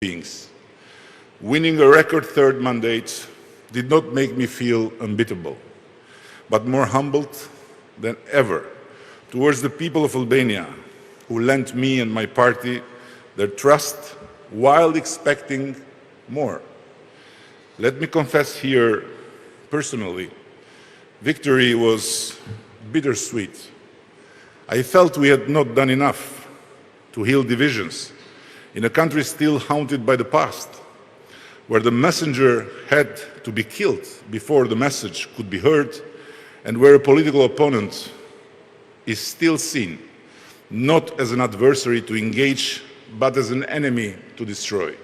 beings. Winning a record third mandate did not make me feel unbeatable, but more humbled than ever towards the people of Albania who lent me and my party their trust while expecting more. Let me confess here personally, victory was bittersweet. I felt we had not done enough to heal divisions in a country still haunted by the past, where the messenger had to be killed before the message could be heard, and where a political opponent is still seen not as an adversary to engage, but as an enemy to destroy.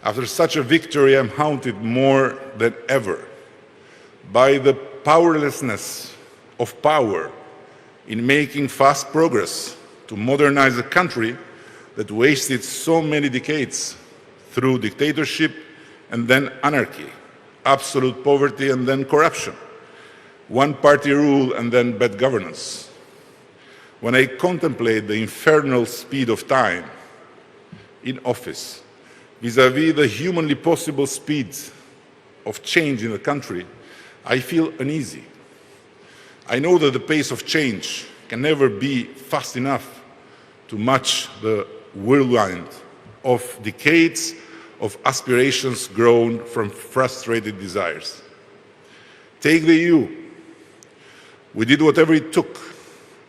After such a victory, I'm haunted more than ever by the powerlessness of power in making fast progress to modernize a country that wasted so many decades through dictatorship and then anarchy, absolute poverty and then corruption, one-party rule and then bad governance. When I contemplate the infernal speed of time in office vis-à-vis the humanly possible speed of change in the country, I feel uneasy. I know that the pace of change can never be fast enough to match the whirlwind of decades of aspirations grown from frustrated desires. Take the EU. We did whatever it took,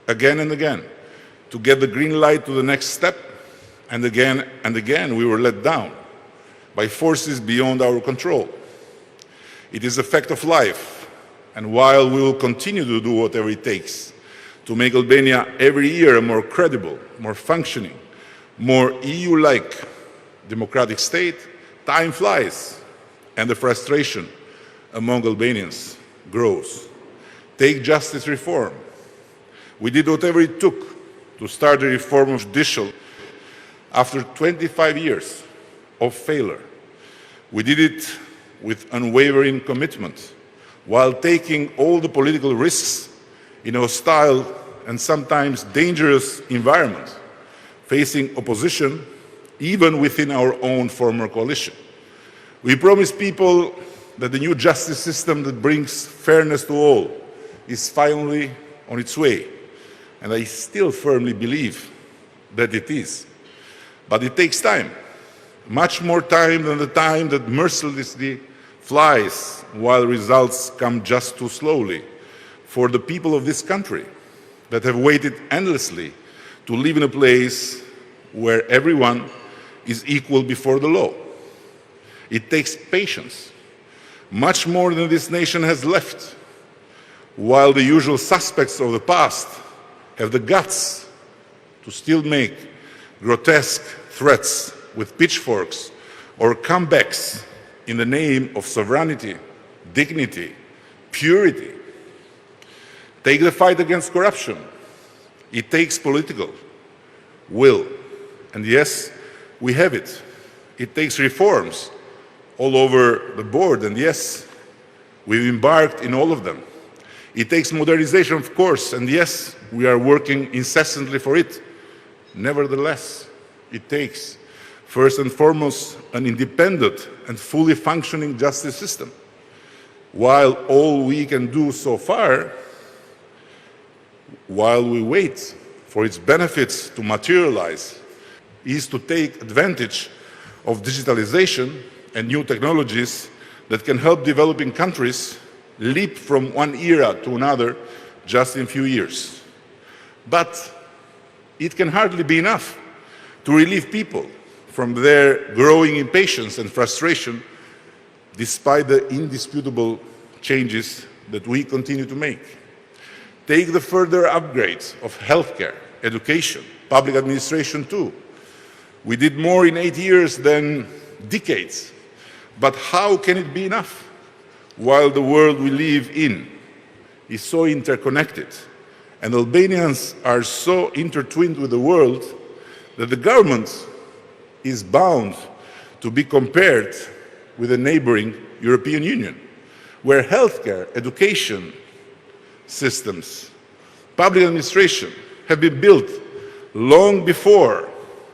again and again, to get the green light to the next step, and again we were let down by forces beyond our control. It is a fact of life, and while we will continue to do whatever it takes to make Albania every year a more credible, more functioning, more EU-like democratic state, time flies, and the frustration among Albanians grows. Take justice reform. We did whatever it took to start the reform of judicial after 25 years of failure. We did it with unwavering commitment while taking all the political risks in a hostile and sometimes dangerous environment, facing opposition even within our own former coalition. We promised people that the new justice system that brings fairness to all is finally on its way, and I still firmly believe that it is. But it takes time, much more time than the time that mercilessly flies while results come just too slowly for the people of this country that have waited endlessly to live in a place where everyone is equal before the law. It takes patience, much more than this nation has left, while the usual suspects of the past have the guts to still make grotesque threats with pitchforks or comebacks in the name of sovereignty, dignity, purity. Take the fight against corruption. It takes political will. And yes, we have it. It takes reforms all over the board, and yes, we've embarked in all of them. It takes modernization, of course, and yes, we are working incessantly for it. Nevertheless, it takes, first and foremost, an independent and fully functioning justice system. While all we can do so far, while we wait for its benefits to materialize, is to take advantage of digitalization and new technologies that can help developing countries leap from one era to another just in a few years. But it can hardly be enough to relieve people from their growing impatience and frustration despite the indisputable changes that we continue to make. Take the further upgrades of healthcare, education, public administration too. We did more in 8 years than decades. But how can it be enough while the world we live in is so interconnected and Albanians are so intertwined with the world that the government is bound to be compared with the neighboring European Union, where healthcare, education systems, public administration have been built long before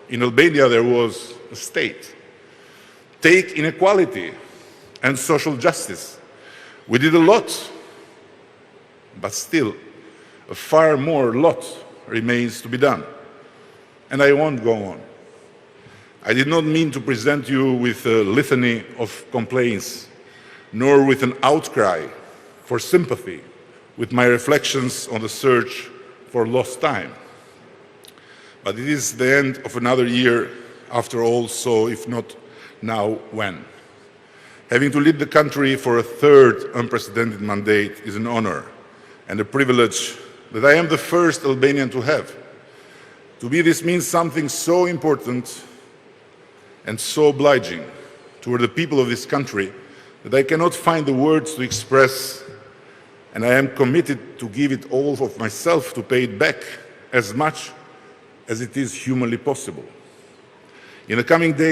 in Albania there was a state. Take inequality and social justice. We did a lot, but still a far more lot remains to be done. And I won't go on. I did not mean to present you with a litany of complaints, nor with an outcry for sympathy with my reflections on the search for lost time. But it is the end of another year after all, so if not now, when? Having to lead the country for a third unprecedented mandate is an honor and a privilege that I am the first Albanian to have. To me, this means something so important and so obliging toward the people of this country that I cannot find the words to express, and I am committed to give it all of myself to pay it back as much as it is humanly possible. In the coming days,